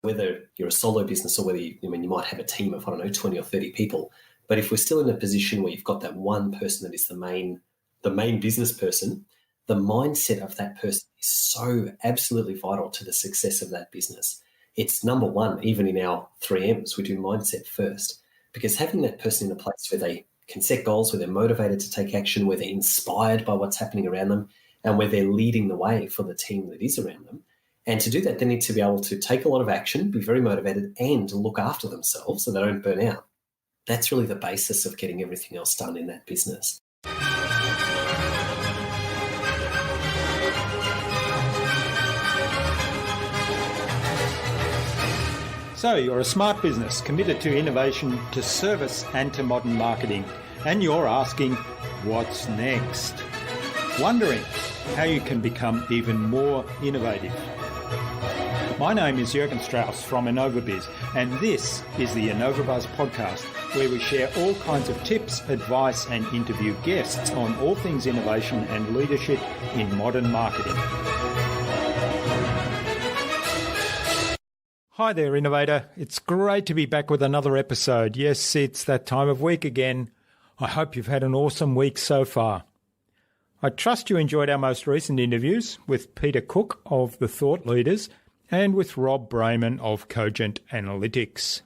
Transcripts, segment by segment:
whether you're a solo business or whether you might have a team of, 20 or 30 people. But if we're still in a position where you've got that one person that is the main business person, the mindset of that person is so absolutely vital to the success of that business. It's number one, even in our 3Ms, we do mindset first, because having that person in a place where they can set goals, where they're motivated to take action, where they're inspired by what's happening around them, and where they're leading the way for the team that is around them. And to do that, they need to be able to take a lot of action, be very motivated, and look after themselves so they don't burn out. That's really the basis of getting everything else done in that business. So you're a smart business committed to innovation, to service and to modern marketing. And you're asking, what's next? Wondering how you can become even more innovative. My name is Jürgen Strauss from InnovaBuzz, and this is the InnovaBuzz podcast, where we share all kinds of tips, advice and interview guests on all things innovation and leadership in modern marketing. Hi there, Innovator. It's great to be back with another episode. Yes, it's that time of week again. I hope you've had an awesome week so far. I trust you enjoyed our most recent interviews with Peter Cook of The Thought Leaders and with Rob Brayman of Cogent Analytics.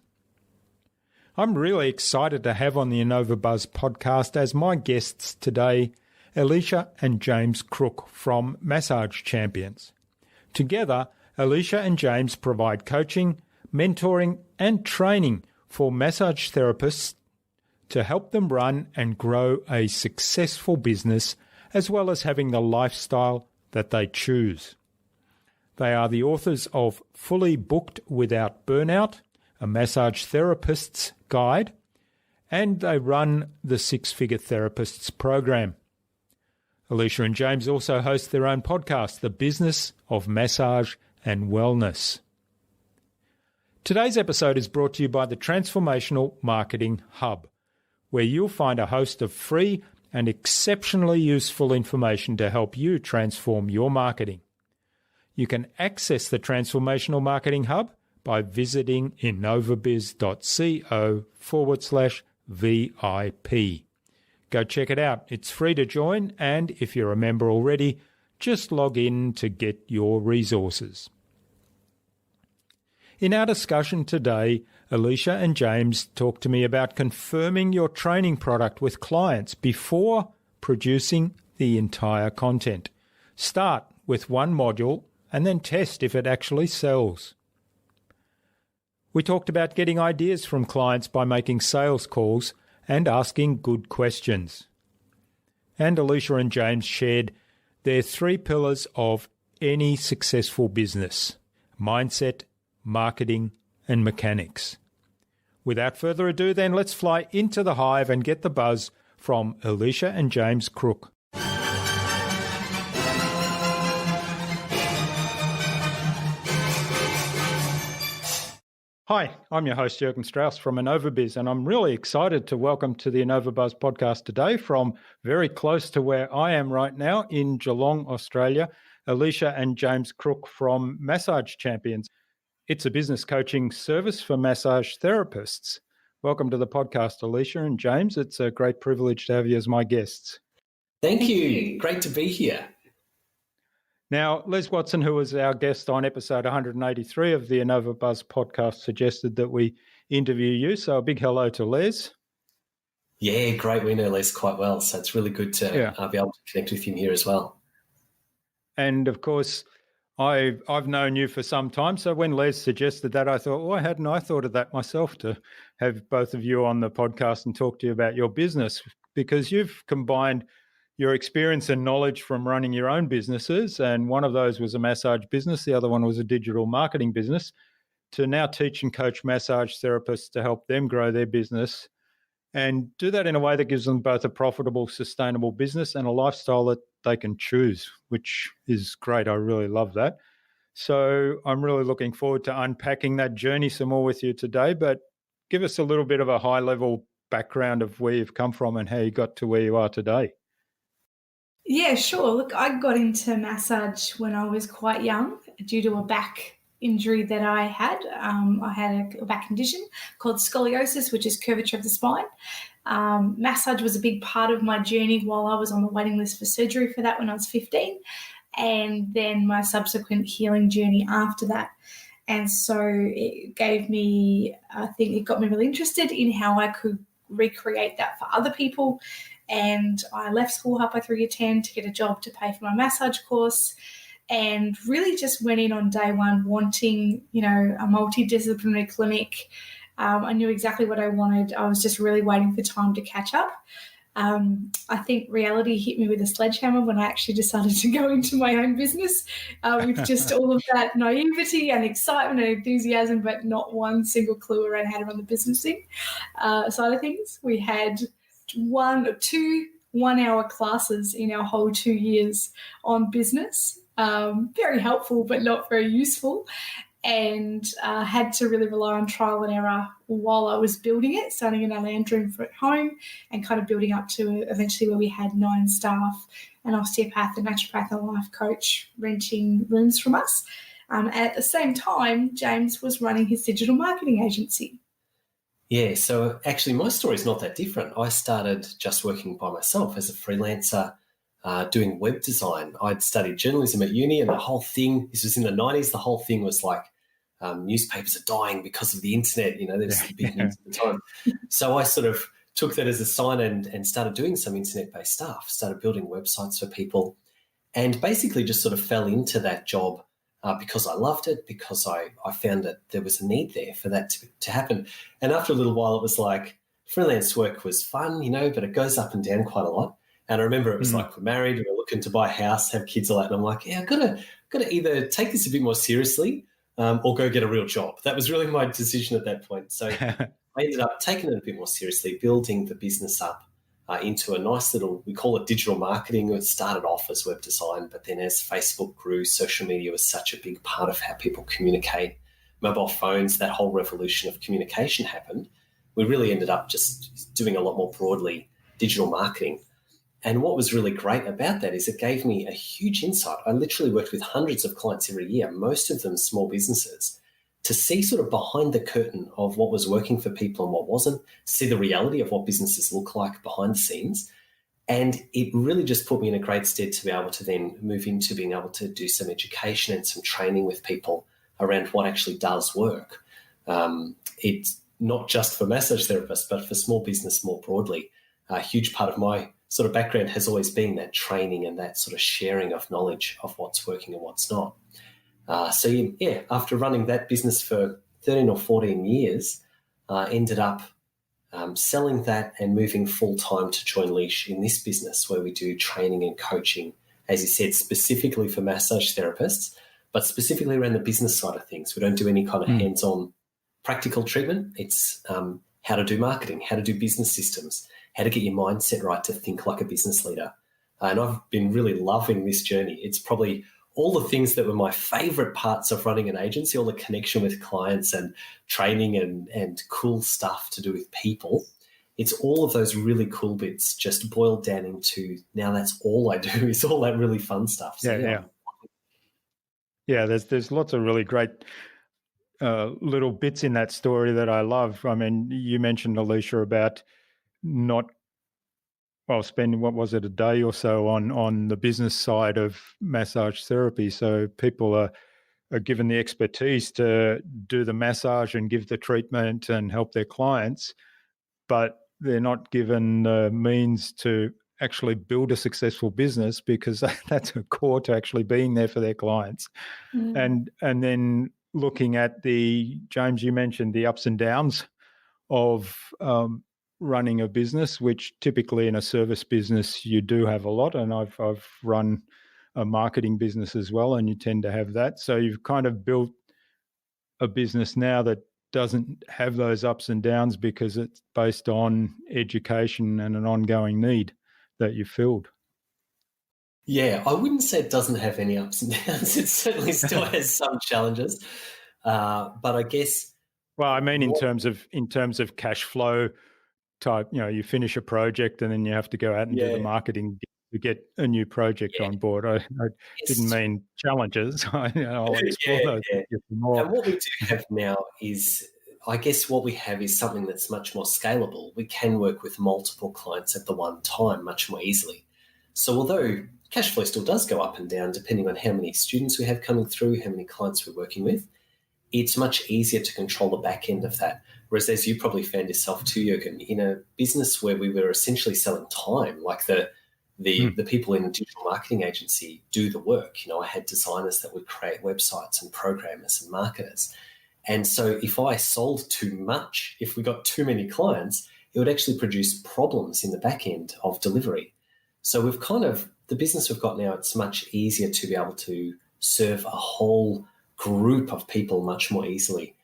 I'm really excited to have on the InnovaBuzz podcast as my guests today, Elicia and James Crook from Massage Champions. Together, Elicia and James provide coaching, mentoring and training for massage therapists to help them run and grow a successful business, as well as having the lifestyle that they choose. They are the authors of Fully Booked Without Burnout, a massage therapist's guide, and they run the Six Figure Therapists program. Elicia and James also host their own podcast, The Business of Massage and Wellness. Today's episode is brought to you by the Transformational Marketing Hub, where you'll find a host of free and exceptionally useful information to help you transform your marketing. You can access the Transformational Marketing Hub by visiting innovabiz.co/VIP. Go check it out. It's free to join, and if you're a member already, just log in to get your resources. In our discussion today, Elicia and James talk to me about confirming your training product with clients before producing the entire content. Start with one module and then test if it actually sells. We talked about getting ideas from clients by making sales calls and asking good questions. And Elicia and James shared their 3 pillars of any successful business: mindset, marketing and mechanics. Without further ado, then, let's fly into the hive and get the buzz from Elicia and James Crook. Hi, I'm your host, Jürgen Strauss from InnovaBuzz, and I'm really excited to welcome to the InnovaBuzz podcast today from very close to where I am right now in Geelong, Australia, Elicia and James Crook from Massage Champions. It's a business coaching service for massage therapists. Welcome to the podcast, Elicia and James. It's a great privilege to have you as my guests. Thank you. Great to be here. Now, Les Watson, who was our guest on episode 183 of the InnovaBuzz podcast, suggested that we interview you. So a big hello to Les. Yeah, great. We know Les quite well, so it's really good to be able to connect with him here as well. And of course, I've known you for some time. So when Les suggested that, I thought, why hadn't I thought of that myself, to have both of you on the podcast and talk to you about your business? Because you've combined your experience and knowledge from running your own businesses, and one of those was a massage business, the other one was a digital marketing business, to now teach and coach massage therapists to help them grow their business and do that in a way that gives them both a profitable, sustainable business and a lifestyle that they can choose, which is great. I really love that. So I'm really looking forward to unpacking that journey some more with you today, but give us a little bit of a high-level background of where you've come from and how you got to where you are today. Yeah, sure. Look, I got into massage when I was quite young due to a back injury that I had. I had a back condition called scoliosis, which is curvature of the spine. Massage was a big part of my journey while I was on the waiting list for surgery for that when I was 15, and then my subsequent healing journey after that. And so it gave me, I think it got me really interested in how I could recreate that for other people. And I left school halfway through year 10 to get a job to pay for my massage course, and really just went in on day one wanting, a multidisciplinary clinic. I knew exactly what I wanted. I was just really waiting for time to catch up. I think reality hit me with a sledgehammer when I actually decided to go into my own business with just all of that naivety and excitement and enthusiasm, but not one single clue around how to run the business side of things. We had 1 or 2 1-hour classes in our whole 2 years on business. Very helpful, but not very useful. And had to really rely on trial and error while I was building it, starting in our land room for at home and kind of building up to eventually where we had 9 staff, an osteopath, a naturopath, and a life coach renting rooms from us. And at the same time, James was running his digital marketing agency. Yeah, so actually my story is not that different. I started just working by myself as a freelancer, doing web design. I'd studied journalism at uni, and the whole thing, this was in the 90s, the whole thing was like newspapers are dying because of the internet. There's the big news at the time. So I sort of took that as a sign and started doing some internet-based stuff, started building websites for people, and basically just sort of fell into that job because I loved it, because I found that there was a need there for that to happen. And after a little while, it was like freelance work was fun, but it goes up and down quite a lot. And I remember it was like we're married, we're looking to buy a house, have kids, all that. And I'm like, yeah, I've got to either take this a bit more seriously or go get a real job. That was really my decision at that point. So I ended up taking it a bit more seriously, building the business up into a nice little, we call it digital marketing. It started off as web design, but then as Facebook grew, social media was such a big part of how people communicate. Mobile phones, that whole revolution of communication happened. We really ended up just doing a lot more broadly digital marketing. And what was really great about that is it gave me a huge insight. I literally worked with hundreds of clients every year, most of them small businesses, to see sort of behind the curtain of what was working for people and what wasn't, see the reality of what businesses look like behind the scenes. And it really just put me in a great stead to be able to then move into being able to do some education and some training with people around what actually does work. It's not just for massage therapists, but for small business more broadly. A huge part of my sort of background has always been that training and that sort of sharing of knowledge of what's working and what's not. So after running that business for 13 or 14 years, ended up selling that and moving full-time to join Leash in this business where we do training and coaching, as you said, specifically for massage therapists, but specifically around the business side of things. We don't do any kind of hands-on practical treatment. It's how to do marketing, how to do business systems, how to get your mindset right to think like a business leader. And I've been really loving this journey. It's probably all the things that were my favorite parts of running an agency, all the connection with clients and training and cool stuff to do with people. It's all of those really cool bits just boiled down into now that's all I do is all that really fun stuff. So, yeah, there's lots of really great little bits in that story that I love. I mean, you mentioned, Elicia, about spending, what was it, a day or so on the business side of massage therapy. So people are given the expertise to do the massage and give the treatment and help their clients, but they're not given the means to actually build a successful business, because that's a core to actually being there for their clients. And then looking at James, you mentioned the ups and downs of running a business, which typically in a service business you do have a lot. And I've run a marketing business as well, and you tend to have that. So you've kind of built a business now that doesn't have those ups and downs because it's based on education and an ongoing need that you filled. Yeah, I wouldn't say it doesn't have any ups and downs. It certainly still has some challenges. But I guess... Well, I mean, in terms of cash flow type, you finish a project and then you have to go out and do the marketing to get a new project on board. I didn't mean challenges. I'll explore those a bit more. And what we do have now is, I guess what we have is something that's much more scalable. We can work with multiple clients at the one time much more easily. So although cash flow still does go up and down depending on how many students we have coming through, how many clients we're working with, it's much easier to control the back end of that. Whereas, as you probably found yourself too, Jürgen, in a business where we were essentially selling time, like the people in a digital marketing agency do the work. I had designers that would create websites and programmers and marketers. And so if I sold too much, if we got too many clients, it would actually produce problems in the back end of delivery. So we've the business we've got now, it's much easier to be able to serve a whole group of people much more easily.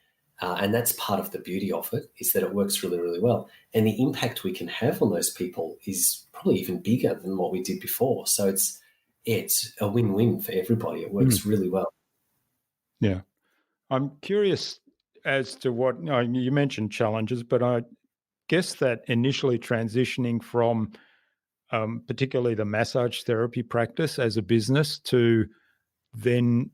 And that's part of the beauty of it, is that it works really, really well. And the impact we can have on those people is probably even bigger than what we did before. So it's a win-win for everybody. It works really well. Yeah. I'm curious as to what you mentioned challenges, but I guess that initially transitioning from particularly the massage therapy practice as a business to then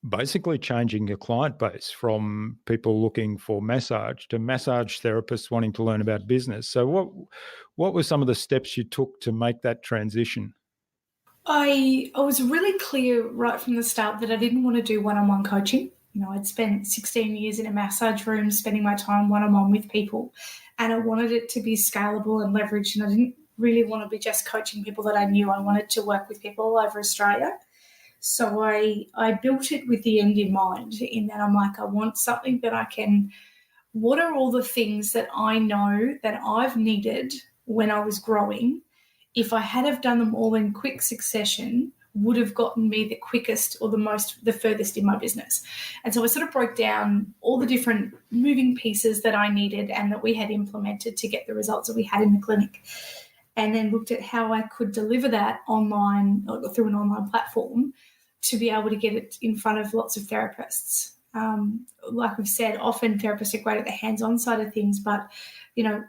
basically changing your client base from people looking for massage to massage therapists wanting to learn about business. So what were some of the steps you took to make that transition? I was really clear right from the start that I didn't want to do one-on-one coaching. I'd spent 16 years in a massage room, spending my time one-on-one with people, and I wanted it to be scalable and leveraged, and I didn't really want to be just coaching people that I knew. I wanted to work with people all over Australia. So I built it with the end in mind, in that I'm like, I want something that what are all the things that I know that I've needed when I was growing, if I had have done them all in quick succession, would have gotten me the quickest or the furthest in my business. And so I sort of broke down all the different moving pieces that I needed and that we had implemented to get the results that we had in the clinic, and then looked at how I could deliver that online or through an online platform to be able to get it in front of lots of therapists. Like we've said, often therapists are great at the hands-on side of things, but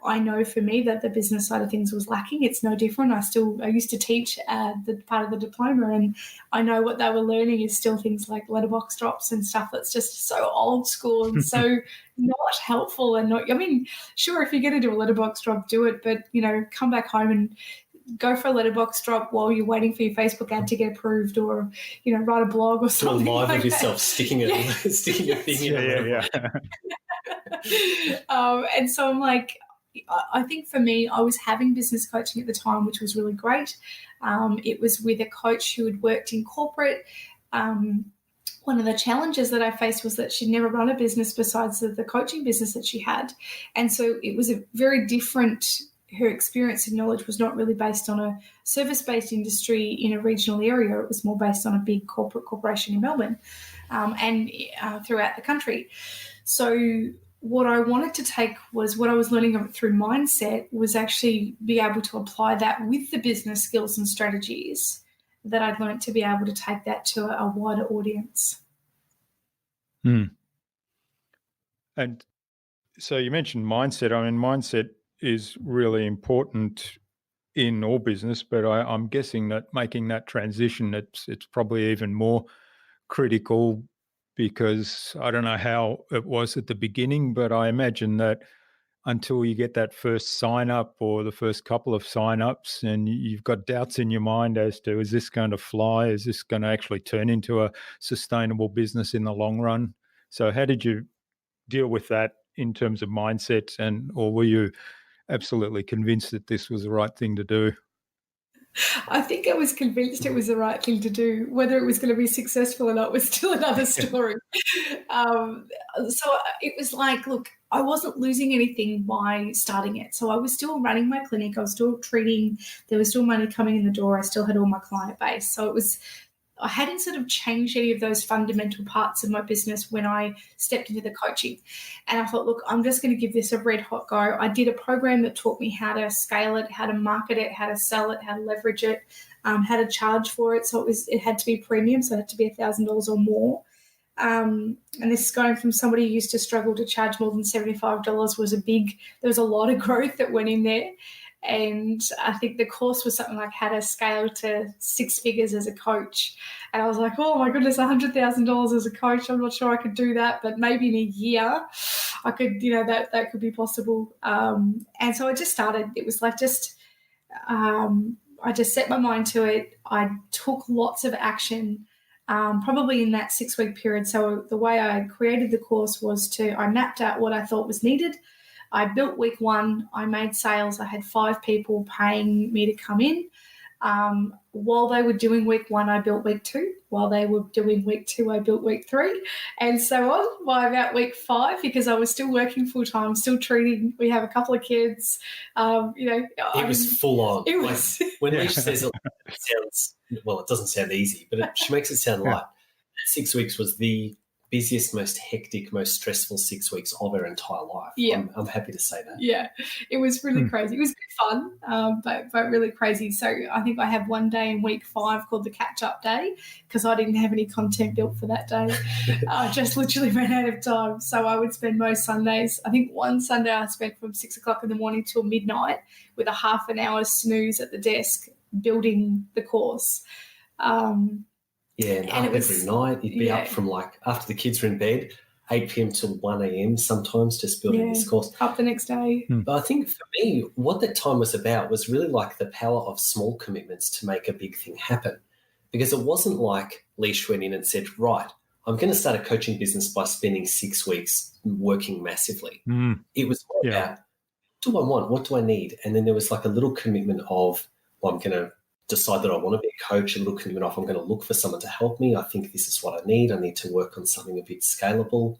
I know for me that the business side of things was lacking. It's no different. I used to teach the part of the diploma, and I know what they were learning is still things like letterbox drops and stuff that's just so old school and so not helpful and not. I mean, sure, if you're going to do a letterbox drop, do it, but come back home and go for a letterbox drop while you're waiting for your Facebook ad to get approved, or write a blog or something. Do a live like of yourself that. sticking a thing in. And so I'm like, I think for me, I was having business coaching at the time, which was really great. It was with a coach who had worked in corporate. One of the challenges that I faced was that she'd never run a business besides the coaching business that she had. And so it was a very different. Her experience and knowledge was not really based on a service-based industry in a regional area. It was more based on a big corporation in Melbourne and throughout the country. So what I wanted to take was what I was learning through mindset was actually be able to apply that with the business skills and strategies that I'd learned to be able to take that to a wider audience. And so you mentioned mindset. I mean, mindset is really important in all business, but I'm guessing that making that transition, it's probably even more critical, because I don't know how it was at the beginning, but I imagine that until you get that first sign up or the first couple of sign ups and you've got doubts in your mind as to, is this going to fly? Is this going to actually turn into a sustainable business in the long run? So how did you deal with that in terms of mindset, or were you absolutely convinced that this was the right thing to do? I think I was convinced it was the right thing to do. Whether it was going to be successful or not was still another story. So it was like, look, I wasn't losing anything by starting it. So I was still running my clinic. I was still treating. There was still money coming in the door. I still had all my client base. So I hadn't sort of changed any of those fundamental parts of my business when I stepped into the coaching. And I thought, look, I'm just going to give this a red hot go. I did a program that taught me how to scale it, how to market it, how to sell it, how to leverage it, how to charge for it. So it had to be premium, so it had to be $1,000 or more. And this is going from somebody who used to struggle to charge more than $75 there was a lot of growth that went in there. And I think the course was something like how to scale to 6 figures as a coach. And I was like, oh my goodness, $100,000 as a coach. I'm not sure I could do that, but maybe in a year I could, that could be possible. And so I just started. It was like I just set my mind to it. I took lots of action, probably in that 6-week period. So the way I created the course was I mapped out what I thought was needed. I built week 1. I made sales. I had 5 people paying me to come in. While they were doing week 1, I built week 2. While they were doing week 2, I built week 3, and so on. By about week 5, because I was still working full time, still treating. We have a couple of kids. It was full on. It was. Like, when Leisha says it sounds, well, it doesn't sound easy, but she makes it sound light. 6 weeks was the busiest, most hectic, most stressful 6 weeks of her entire life. Yeah. I'm happy to say that. Yeah, it was really crazy. It was good fun, but really crazy. So I think I have one day in week 5 called the catch-up day, because I didn't have any content built for that day. I just literally ran out of time. So I would spend most Sundays. I think one Sunday I spent from 6 o'clock in the morning till midnight with a half an hour snooze at the desk building the course. Yeah, and every night you'd be up from like after the kids were in bed, 8 p.m. till 1 a.m. sometimes, just building this course. Up the next day. But I think for me, what that time was about was really like the power of small commitments to make a big thing happen. Because it wasn't like Leisha went in and said, right, I'm going to start a coaching business by spending 6 weeks working massively. It was more about, what do I want? What do I need? And then there was like a little commitment of, well, I'm going to decide that I want to be a coach, a little commitment of I'm going to look for someone to help me. I think this is what I need. I need to work on something a bit scalable.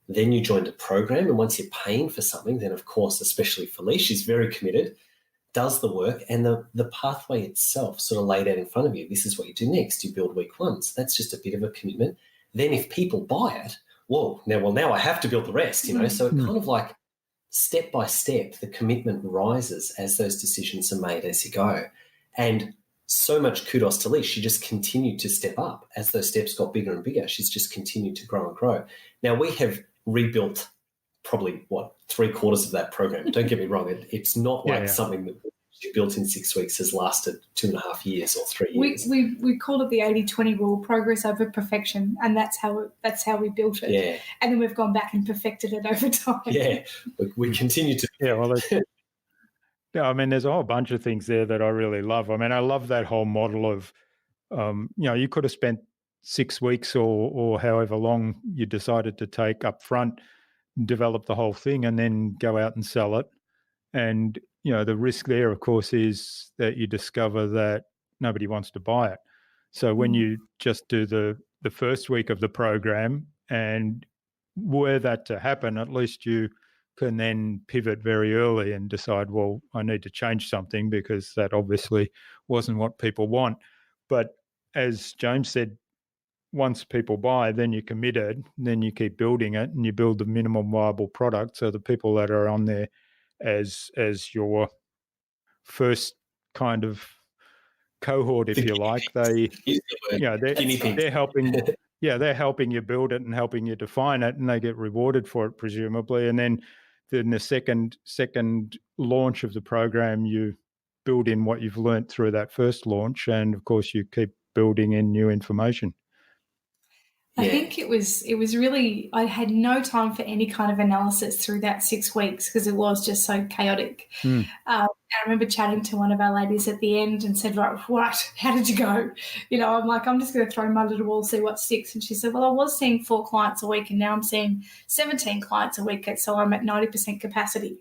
Then you joined a program, and once you're paying for something, then of course, especially for Leisha, she's very committed, does the work, and the pathway itself sort of laid out in front of you. This is what you do next. You build week 1. So that's just a bit of a commitment. Then if people buy it, now I have to build the rest, So it kind of like step by step, the commitment rises as those decisions are made as you go. And so much kudos to Leisha. She just continued to step up as those steps got bigger and bigger. She's just continued to grow and grow. Now, we have rebuilt probably, 3/4 of that program. Don't get me wrong. It's not like something that she built in 6 weeks has lasted 2.5 years or 3 years. We called it the 80-20 rule, progress over perfection, and that's how we built it. Yeah. And then we've gone back and perfected it over time. Yeah, we continue to. Yeah, well, yeah, I mean, there's a whole bunch of things there that I really love. I mean, I love that whole model of, you could have spent 6 weeks or however long you decided to take up front, develop the whole thing, and then go out and sell it. And, the risk there, of course, is that you discover that nobody wants to buy it. So when you just do the first week of the program, and were that to happen, at least you can then pivot very early and decide, well, I need to change something because that obviously wasn't what people want. But as James said, once people buy, then you're committed, then you keep building it and you build the minimum viable product. So the people that are on there as your first kind of cohort, if you like, they're helping. Yeah, they're helping you build it and helping you define it, and they get rewarded for it, presumably. And then the second launch of the program, you build in what you've learnt through that first launch, and of course, you keep building in new information. I think it was really, I had no time for any kind of analysis through that 6 weeks because it was just so chaotic. I remember chatting to one of our ladies at the end and said, right, how did you go? I'm like, I'm just going to throw mud at a wall, see what sticks. And she said, well, I was seeing 4 clients a week and now I'm seeing 17 clients a week. So I'm at 90% capacity.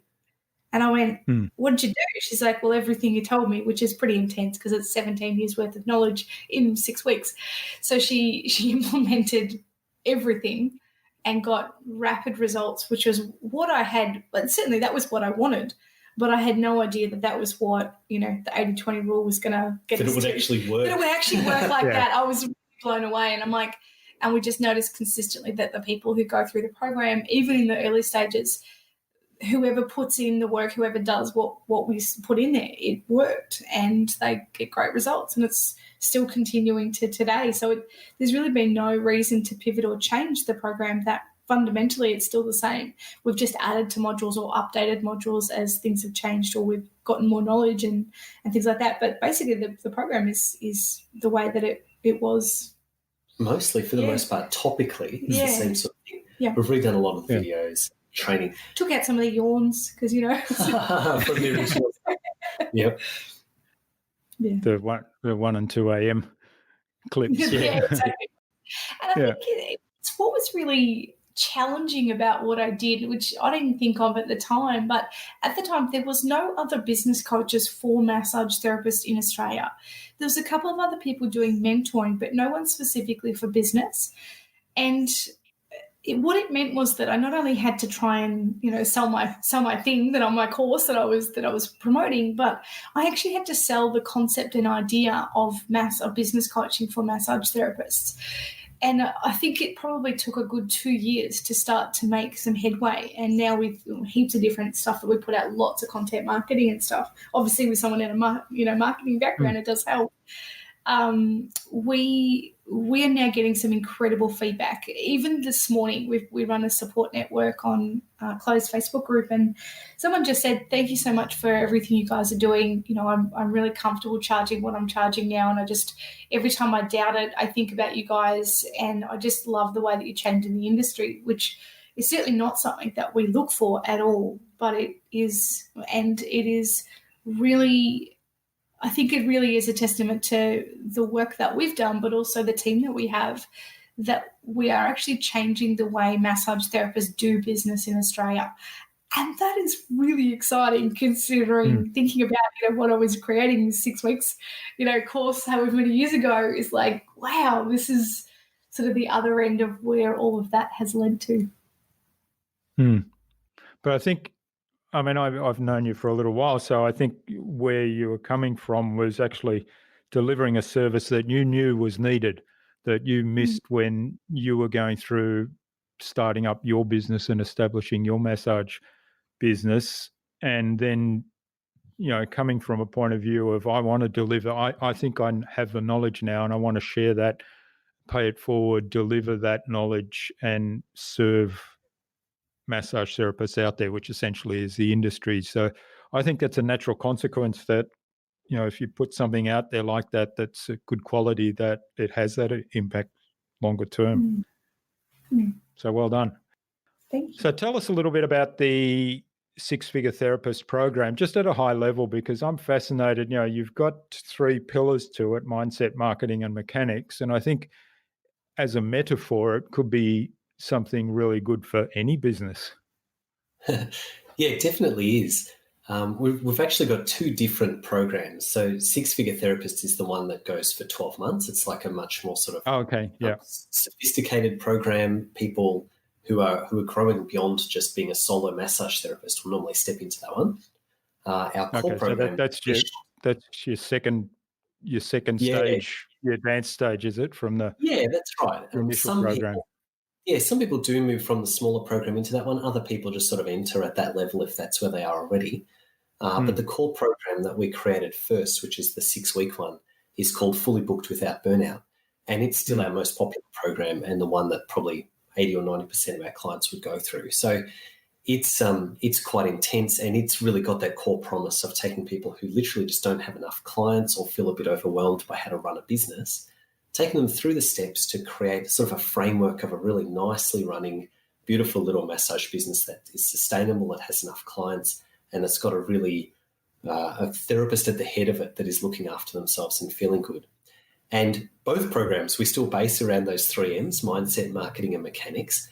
And I went, what did you do? She's like, well, everything you told me, which is pretty intense because it's 17 years worth of knowledge in 6 weeks. So she implemented everything and got rapid results, which was what I had. But certainly that was what I wanted. But I had no idea that was what, the 80-20 rule was going to get us to. That it would actually work. That it would actually work like that. I was blown away. And I'm like, and we just noticed consistently that the people who go through the program, even in the early stages, whoever puts in the work, whoever does what we put in there, it worked and they get great results, and it's still continuing to today. So there's really been no reason to pivot or change the program that fundamentally it's still the same. We've just added to modules or updated modules as things have changed or we've gotten more knowledge and things like that. But basically the program is the way that it was. Mostly, for the most part, topically, it's the same sort of thing. Yeah. We've redone a lot of the videos, training. Took out some of the yawns because, From the original. Yep. Yeah. The 1 and 2 a.m. clips. Yeah, exactly. And I think it's what was really challenging about what I did, which I didn't think of at the time, but at the time there was no other business coaches for massage therapists in Australia. There was a couple of other people doing mentoring, but no one specifically for business. And what it meant was that I not only had to try and sell my thing that on my course that I was promoting, but I actually had to sell the concept and idea of business coaching for massage therapists. And I think it probably took a good 2 years to start to make some headway. And now with heaps of different stuff that we put out, lots of content marketing and stuff. Obviously, with someone in a marketing background, it does help. We are now getting some incredible feedback. Even this morning, we run a support network on a closed Facebook group, and someone just said, "Thank you so much for everything you guys are doing. I'm really comfortable charging what I'm charging now, and every time I doubt it, I think about you guys, and I just love the way that you're changing the industry," which is certainly not something that we look for at all, but it is really. I think it really is a testament to the work that we've done, but also the team that we have, that we are actually changing the way massage therapists do business in Australia. And that is really exciting considering thinking about, what I was creating in 6 weeks, course however many years ago is like, wow, this is sort of the other end of where all of that has led to. But I think, I've known you for a little while, so I think where you were coming from was actually delivering a service that you knew was needed, that you missed when you were going through starting up your business and establishing your massage business. And then, coming from a point of view of, I want to deliver, I think I have the knowledge now and I want to share that, pay it forward, deliver that knowledge and serve massage therapists out there, which essentially is the industry. So I think that's a natural consequence that, if you put something out there like that, that's a good quality, that it has that impact longer term. So well done. Thank you. So tell us a little bit about the Six-Figure Therapist program, just at a high level, because I'm fascinated. You've got 3 pillars to it: mindset, marketing, and mechanics. And I think as a metaphor, it could be something really good for any business. Yeah, it definitely is. We've actually got 2 different programs. So Six-Figure Therapist is the one that goes for 12 months. It's like a much more sort of sophisticated program. People who are growing beyond just being a solo massage therapist will normally step into that one. Our core program. So that's your second stage, your advanced stage, is it? From the that's right. Initial program. Some people do move from the smaller program into that one. Other people just sort of enter at that level if that's where they are already. But the core program that we created first, which is the 6-week one, is called Fully Booked Without Burnout. And it's still our most popular program and the one that probably 80 or 90% of our clients would go through. So it's quite intense, and it's really got that core promise of taking people who literally just don't have enough clients or feel a bit overwhelmed by how to run a business, taking them through the steps to create sort of a framework of a really nicely running, beautiful little massage business that is sustainable, that has enough clients, and it's got a really a therapist at the head of it that is looking after themselves and feeling good. And both programs, we still base around those 3 M's, mindset, marketing, and mechanics.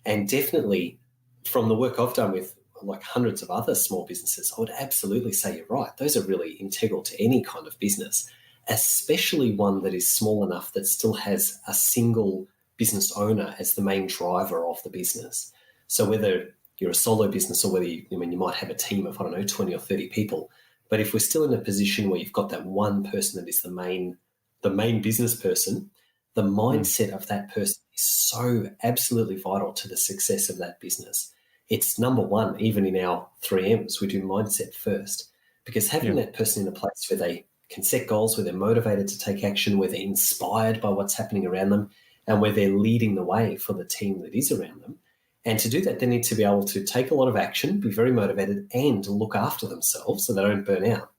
And definitely from the work I've done with like hundreds of other small businesses, I would absolutely say you're right. Those are really integral to any kind of business, especially one that is small enough that still has a single business owner as the main driver of the business. So whether you're a solo business or whether you might have a team of, 20 or 30 people, but if we're still in a position where you've got that one person that is the main business person, the mindset of that person is so absolutely vital to the success of that business. It's number one, even in our 3Ms, we do mindset first, because having that person in a place where they can set goals, where they're motivated to take action, where they're inspired by what's happening around them, and where they're leading the way for the team that is around them, And to do that, they need to be able to take a lot of action, be very motivated, and look after themselves so they don't burn out.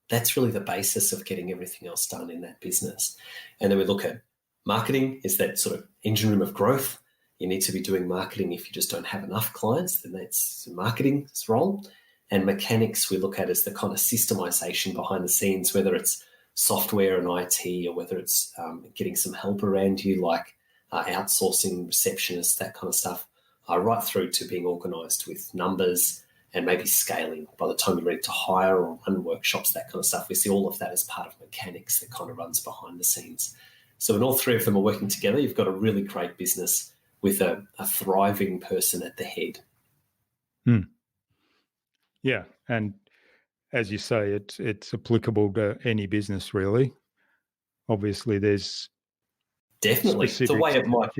That's really the basis of getting everything else done in that business. And then we look at marketing is that sort of engine room of growth. You need to be doing marketing if you just don't have enough clients, then that's marketing's role. And mechanics we look at as the kind of systemization behind the scenes, whether it's software and IT or whether it's getting some help around you like outsourcing receptionists, that kind of stuff, right through to being organised with numbers and maybe scaling by the time you're ready to hire or run workshops, that kind of stuff. We see all of that as part of mechanics that kind of runs behind the scenes. So when all three of them are working together, you've got a really great business with a thriving person at the head. Yeah, and as you say, it's applicable to any business, really. Obviously, there's definitely the way it might.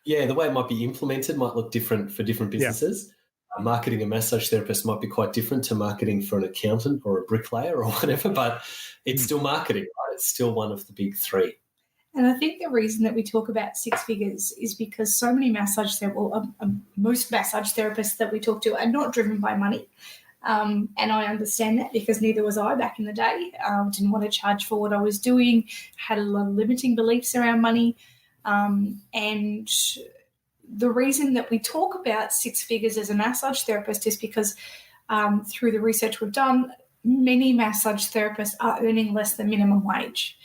Yeah, the way it might be implemented might look different for different businesses. Marketing a massage therapist might be quite different to marketing for an accountant or a bricklayer or whatever, but it's still marketing, right? It's still one of the big three. And I think the reason that we talk about six figures is because so many most massage therapists that we talk to are not driven by money. And I understand that because neither was I back in the day. Didn't want to charge for what I was doing, had a lot of limiting beliefs around money. And the reason that we talk about six figures as a massage therapist is because through the research we've done, many massage therapists are earning less than minimum wage.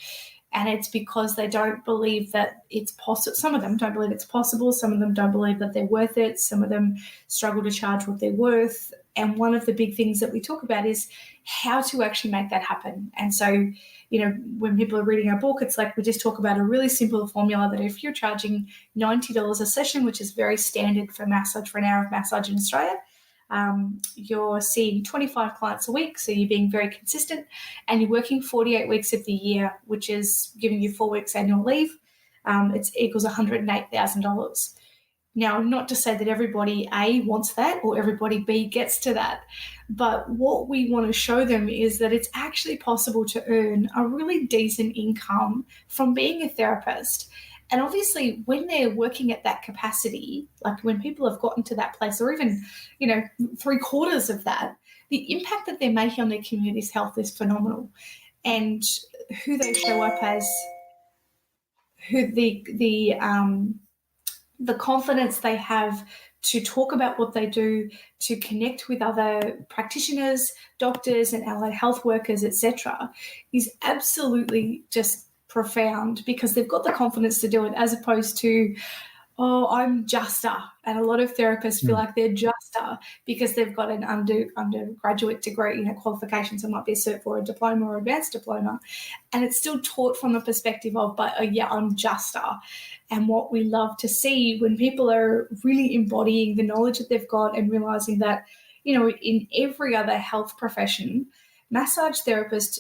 And it's because they don't believe that it's possible. Some of them don't believe it's possible. Some of them don't believe that they're worth it. Some of them struggle to charge what they're worth. And one of the big things that we talk about is how to actually make that happen. And so, when people are reading our book, it's like we just talk about a really simple formula that if you're charging $90 a session, which is very standard for massage, for an hour of massage in Australia, you're seeing 25 clients a week, so you're being very consistent, and you're working 48 weeks of the year, which is giving you 4 weeks annual leave. It equals $108,000. Now, not to say that everybody A wants that or everybody B gets to that, but what we want to show them is that it's actually possible to earn a really decent income from being a therapist. And obviously, when they're working at that capacity, like when people have gotten to that place, or even, 3/4 of that, the impact that they're making on their community's health is phenomenal. And who they show up as, who the confidence they have to talk about what they do, to connect with other practitioners, doctors, and allied health workers, etc., is absolutely just profound because they've got the confidence to do it, as opposed to, I'm juster. And a lot of therapists feel like they're juster because they've got an undergraduate degree, qualifications. It might be a Cert 4, a diploma, or advanced diploma. And it's still taught from the perspective of, I'm juster. And what we love to see when people are really embodying the knowledge that they've got and realizing that, in every other health profession, massage therapists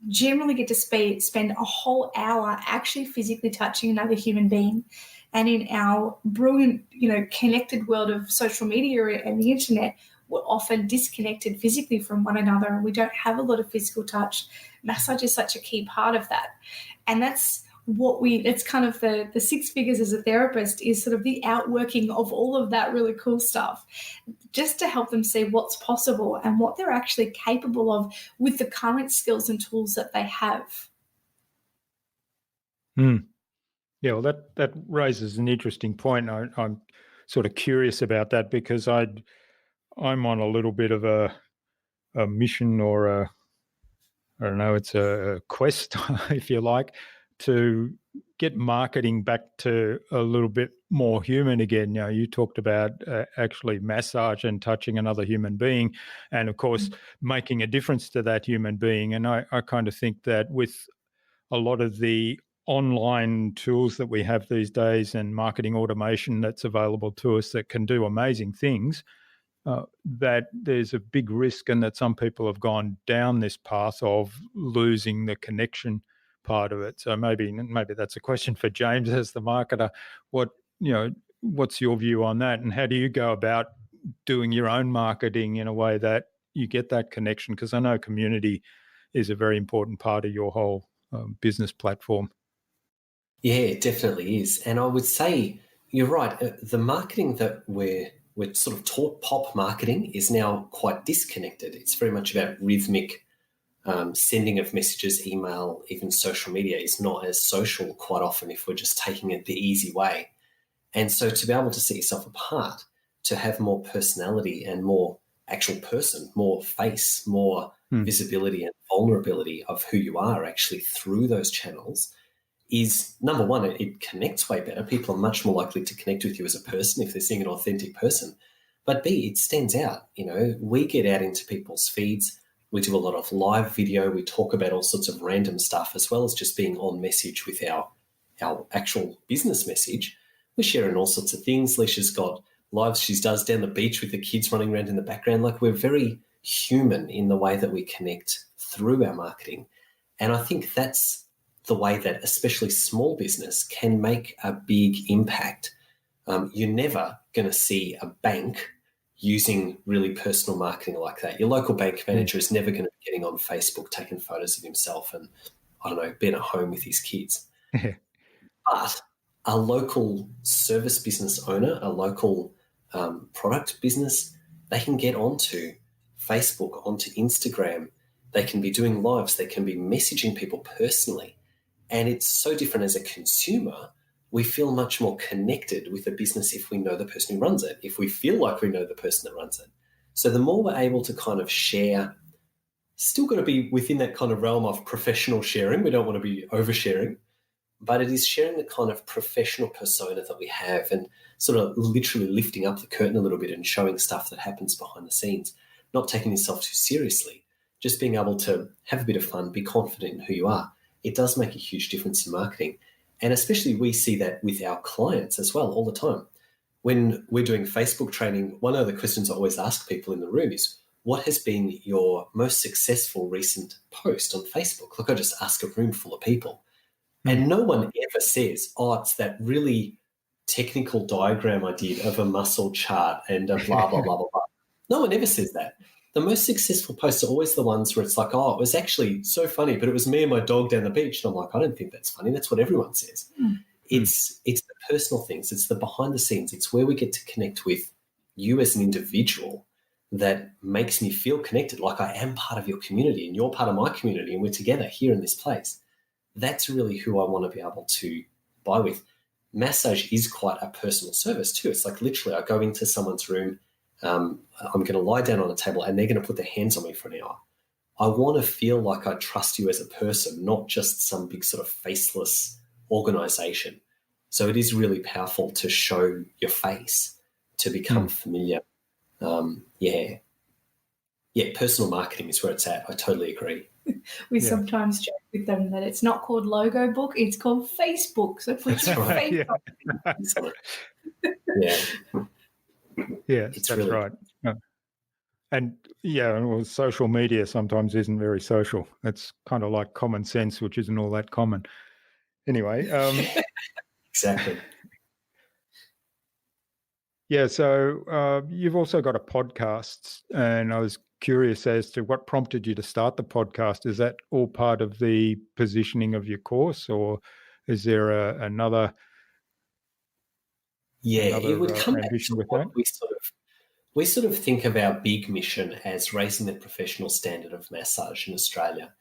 generally get to spend a whole hour actually physically touching another human being. And in our brilliant, connected world of social media and the internet, we're often disconnected physically from one another and we don't have a lot of physical touch. Massage is such a key part of that. And that's it's kind of the six figures as a therapist is sort of the outworking of all of that really cool stuff, just to help them see what's possible and what they're actually capable of with the current skills and tools that they have. Yeah, well, that raises an interesting point. I'm sort of curious about that because I'm on a little bit of a mission or it's a quest, if you like, to get marketing back to a little bit more human again. You talked about actually massage and touching another human being and, of course, making a difference to that human being. And I kind of think that with a lot of the online tools that we have these days and marketing automation that's available to us that can do amazing things, that there's a big risk and that some people have gone down this path of losing the connection part of it. So maybe that's a question for James as the marketer. What's your view on that, and how do you go about doing your own marketing in a way that you get that connection? Because I know community is a very important part of your whole business platform. Yeah, it definitely is. And I would say, you're right. The marketing that we're sort of taught, pop marketing, is now quite disconnected. It's very much about rhythmic sending of messages, email, even social media is not as social quite often if we're just taking it the easy way. And so to be able to set yourself apart, to have more personality and more actual person, more face, more visibility and vulnerability of who you are actually through those channels is, number one, it connects way better. People are much more likely to connect with you as a person if they're seeing an authentic person. But B, it stands out. You know, we get out into people's feeds. We do a lot of live video. We talk about all sorts of random stuff, as well as just being on message with our actual business message. We're sharing all sorts of things. Licia's got lives she does down the beach with the kids running around in the background. Like, we're very human in the way that we connect through our marketing. And I think that's the way that especially small business can make a big impact. You're never going to see a bank using really personal marketing like that. Your local bank manager is never going to be getting on Facebook, taking photos of himself and, I don't know, being at home with his kids. But a local service business owner, a local product business, they can get onto Facebook, onto Instagram. They can be doing lives. They can be messaging people personally. And it's so different as a consumer. We feel much more connected with a business if we know the person who runs it, if we feel like we know the person that runs it. So the more we're able to kind of share, still got to be within that kind of realm of professional sharing. We don't want to be oversharing, but it is sharing the kind of professional persona that we have and sort of literally lifting up the curtain a little bit and showing stuff that happens behind the scenes, not taking yourself too seriously, just being able to have a bit of fun, be confident in who you are. It does make a huge difference in marketing. And especially we see that with our clients as well all the time. When we're doing Facebook training, one of the questions I always ask people in the room is, what has been your most successful recent post on Facebook? Look, I just ask a room full of people. And no one ever says, oh, it's that really technical diagram I did of a muscle chart and a blah, blah, blah, blah, blah. No one ever says that. The most successful posts are always the ones where it's like, oh, it was actually so funny, but it was me and my dog down the beach. And I'm like, I don't think that's funny. That's what everyone says. It's the personal things. It's the behind the scenes. It's where we get to connect with you as an individual that makes me feel connected, like I am part of your community and you're part of my community and we're together here in this place. That's really who I want to be able to buy with. Massage is quite a personal service too. It's like literally I go into someone's room, I'm going to lie down on a table and they're going to put their hands on me for an hour. I want to feel like I trust you as a person, not just some big sort of faceless organization. So it is really powerful to show your face, to become familiar. Personal marketing is where it's at. I totally agree. We sometimes joke with them that it's not called Logo Book, it's called Facebook. So put your face on it. Yeah, that's really right. And well, social media sometimes isn't very social. It's kind of like common sense, which isn't all that common. Anyway. Exactly. Yeah, so you've also got a podcast, and I was curious as to what prompted you to start the podcast. Is that all part of the positioning of your course, or is there another? Yeah, it would come back ambition to with what that. we sort of think of our big mission as raising the professional standard of massage in Australia.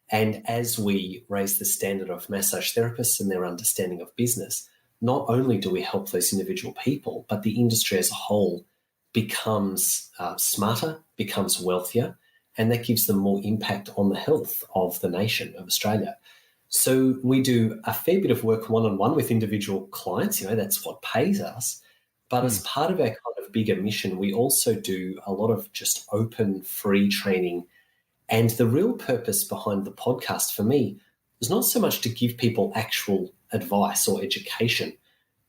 And as we raise the standard of massage therapists and their understanding of business, not only do we help those individual people, but the industry as a whole becomes smarter, becomes wealthier, and that gives them more impact on the health of the nation of Australia. So we do a fair bit of work one-on-one with individual clients, that's what pays us. But as part of our kind of bigger mission, we also do a lot of just open, free training. And the real purpose behind the podcast for me is not so much to give people actual advice or education,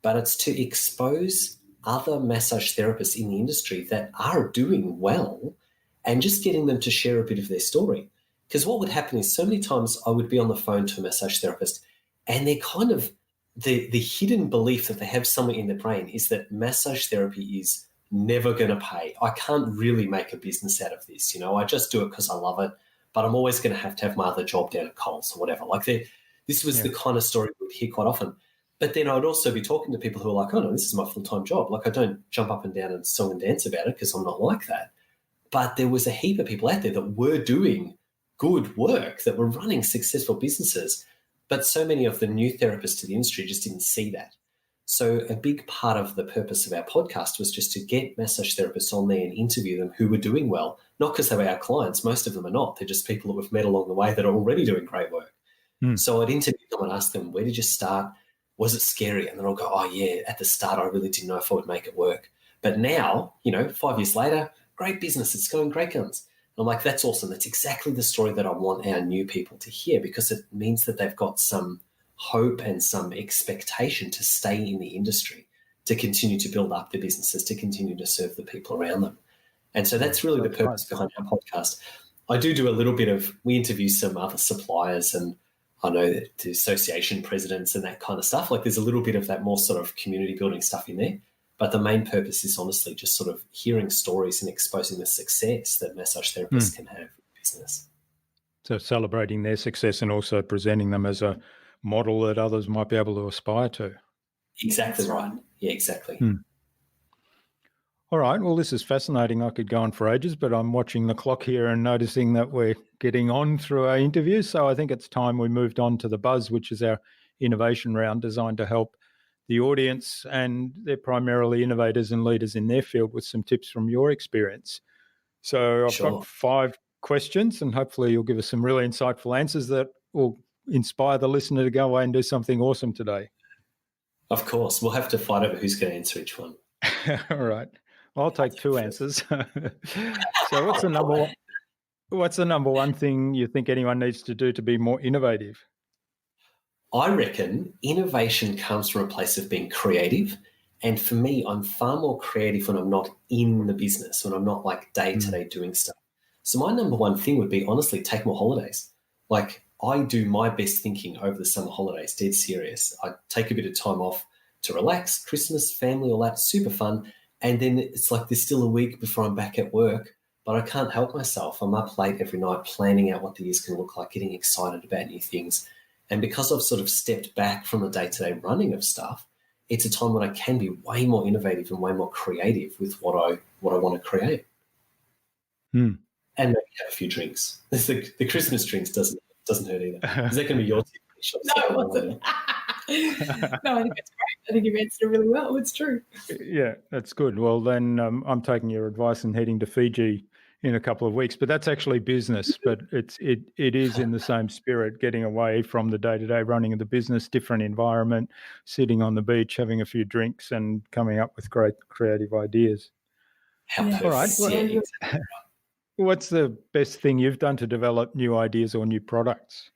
but it's to expose other massage therapists in the industry that are doing well and just getting them to share a bit of their story. Because what would happen is so many times I would be on the phone to a massage therapist and they're kind of the hidden belief that they have somewhere in their brain is that massage therapy is never going to pay. I can't really make a business out of this. I just do it because I love it, but I'm always going to have my other job down at Coles or whatever. Like this was the kind of story we'd hear quite often. But then I'd also be talking to people who are like, oh no, this is my full-time job. Like I don't jump up and down and song and dance about it because I'm not like that. But there was a heap of people out there that were doing good work, that were running successful businesses. But so many of the new therapists to the industry just didn't see that. So a big part of the purpose of our podcast was just to get massage therapists on there and interview them who were doing well, not because they were our clients. Most of them are not. They're just people that we've met along the way that are already doing great work. So I'd interview them and ask them, where did you start? Was it scary? And they'll go, oh, yeah, at the start, I really didn't know if I would make it work. But now, 5 years later, great business. It's going great guns. And I'm like, that's awesome. That's exactly the story that I want our new people to hear, because it means that they've got some hope and some expectation to stay in the industry, to continue to build up their businesses, to continue to serve the people around them. And so that's really the purpose behind our podcast. I do a little bit of, we interview some other suppliers and I know that the association presidents and that kind of stuff. Like there's a little bit of that more sort of community building stuff in there. But the main purpose is honestly just sort of hearing stories and exposing the success that massage therapists can have in business. So celebrating their success and also presenting them as a model that others might be able to aspire to. Exactly right. Yeah, exactly. All right. Well, this is fascinating. I could go on for ages, but I'm watching the clock here and noticing that we're getting on through our interview. So I think it's time we moved on to the Buzz, which is our innovation round designed to help the audience, and they're primarily innovators and leaders in their field, with some tips from your experience. So I've got 5 questions, and hopefully you'll give us some really insightful answers that will inspire the listener to go away and do something awesome today. Of course. We'll have to fight over who's going to answer each one. All right. I'll take 2 answers. So what's the number one thing you think anyone needs to do to be more innovative? I reckon innovation comes from a place of being creative. And for me, I'm far more creative when I'm not in the business, when I'm not like day-to-day doing stuff. So my number one thing would be, honestly, take more holidays. Like I do my best thinking over the summer holidays, dead serious. I take a bit of time off to relax, Christmas, family, all that, super fun. And then it's like there's still a week before I'm back at work, but I can't help myself. I'm up late every night planning out what the year's going to look like, getting excited about new things. And because I've sort of stepped back from the day-to-day running of stuff, it's a time when I can be way more innovative and way more creative with what I want to create. And maybe have a few drinks. The Christmas drinks doesn't hurt either. Is that going to be your tip? No, it wasn't. No, I think it's great. I think you've answered it really well. It's true. Yeah, that's good. Well, then I'm taking your advice and heading to Fiji in a couple of weeks. But that's actually business. But it is in the same spirit, getting away from the day-to-day running of the business, different environment, sitting on the beach, having a few drinks, and coming up with great creative ideas. All right. Well, what's the best thing you've done to develop new ideas or new products?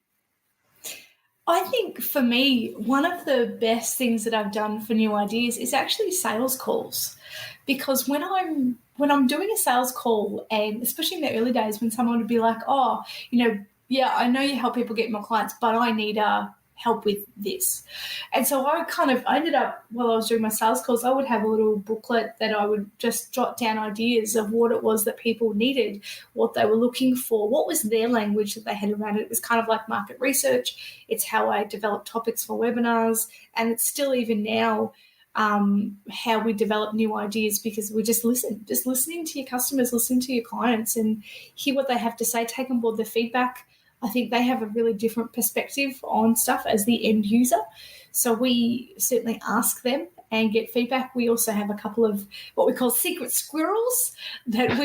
I think for me, one of the best things that I've done for new ideas is actually sales calls. Because when I'm doing a sales call, and especially in the early days when someone would be like, oh, yeah, I know you help people get more clients, but I need help with this. And so I ended up, while I was doing my sales calls, I would have a little booklet that I would just jot down ideas of what it was that people needed, what they were looking for, what was their language that they had around it. It was kind of like market research. It's how I develop topics for webinars. And it's still even now how we develop new ideas, because we just listening to your customers, listening to your clients and hear what they have to say, take on board their feedback. I think they have a really different perspective on stuff as the end user. So we certainly ask them and get feedback. We also have a couple of what we call secret squirrels that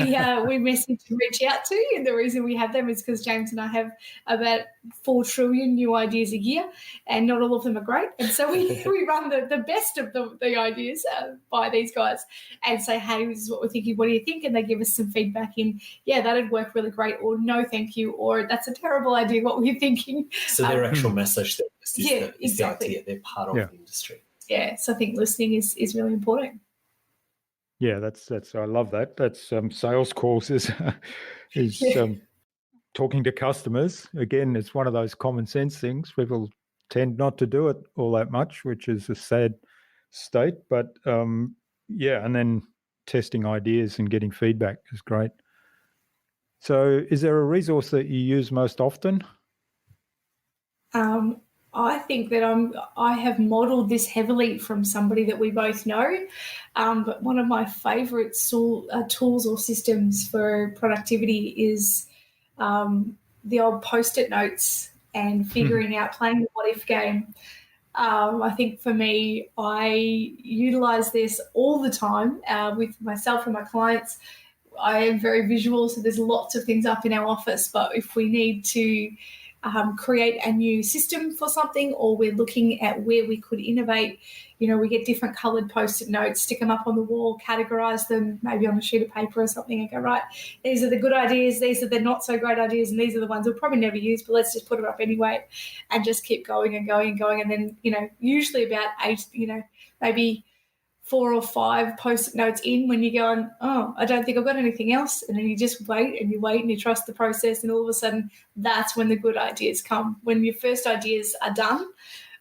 we message and reach out to. And the reason we have them is because James and I have about 4 trillion new ideas a year, and not all of them are great. And so we run the best of the ideas by these guys and say, hey, this is what we're thinking. What do you think? And they give us some feedback in, yeah, that'd work really great, or no, thank you, or that's a terrible idea. What were you thinking? So their actual message is exactly. the idea. They're part of the industry. Yeah, so I think listening is really important. Yeah, that's I love that. That's sales calls is talking to customers. Again, it's one of those common sense things. People tend not to do it all that much, which is a sad state. But and then testing ideas and getting feedback is great. So is there a resource that you use most often? I think that I have modelled this heavily from somebody that we both know. But one of my favourite tools or systems for productivity is the old Post-it notes and figuring out, playing the what if game. I think for me, I utilise this all the time with myself and my clients. I am very visual, so there's lots of things up in our office. But if we need to create a new system for something, or we're looking at where we could innovate, we get different coloured Post-it notes, stick them up on the wall, categorise them, maybe on a sheet of paper or something, and go, right, these are the good ideas, these are the not so great ideas, and these are the ones we'll probably never use, but let's just put them up anyway and just keep going and going and going. And then, usually about 8, maybe 4 or 5 Post-it notes in, when you're going, oh, I don't think I've got anything else. And then you just wait and you trust the process, and all of a sudden that's when the good ideas come. When your first ideas are done,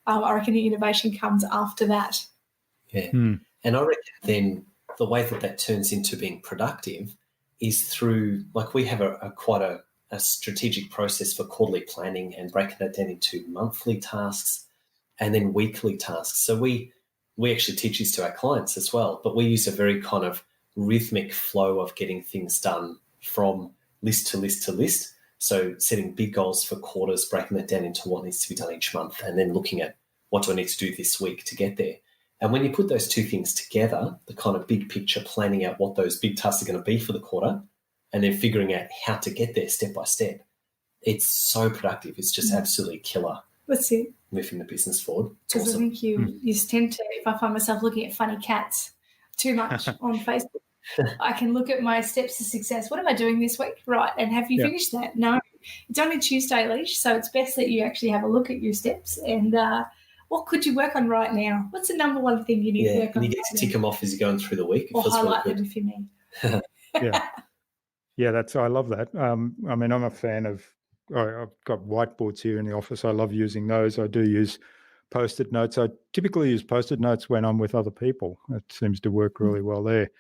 I reckon the innovation comes after that. Yeah. And I reckon then the way that turns into being productive is through, like, we have quite a strategic process for quarterly planning and breaking that down into monthly tasks and then weekly tasks. So we actually teach this to our clients as well, but we use a very kind of rhythmic flow of getting things done from list to list to list. So setting big goals for quarters, breaking that down into what needs to be done each month, and then looking at what do I need to do this week to get there. And when you put those two things together, the kind of big picture, planning out what those big tasks are going to be for the quarter, and then figuring out how to get there step by step, it's so productive. It's just absolutely killer. That's it. Moving the business forward. Because awesome. I think you tend to, if I find myself looking at funny cats too much on Facebook, I can look at my steps to success. What am I doing this week? Right. And have you finished that? No. It's only Tuesday, Elicia, so it's best that you actually have a look at your steps and what could you work on right now? What's the number one thing you need to work on? And you get to tick them off as you're going through the week. Or highlight them if you need. Yeah, I love that. I'm a fan of, I've got whiteboards here in the office. I love using those. I do use Post-it notes. I typically use Post-it notes when I'm with other people. It seems to work really well there.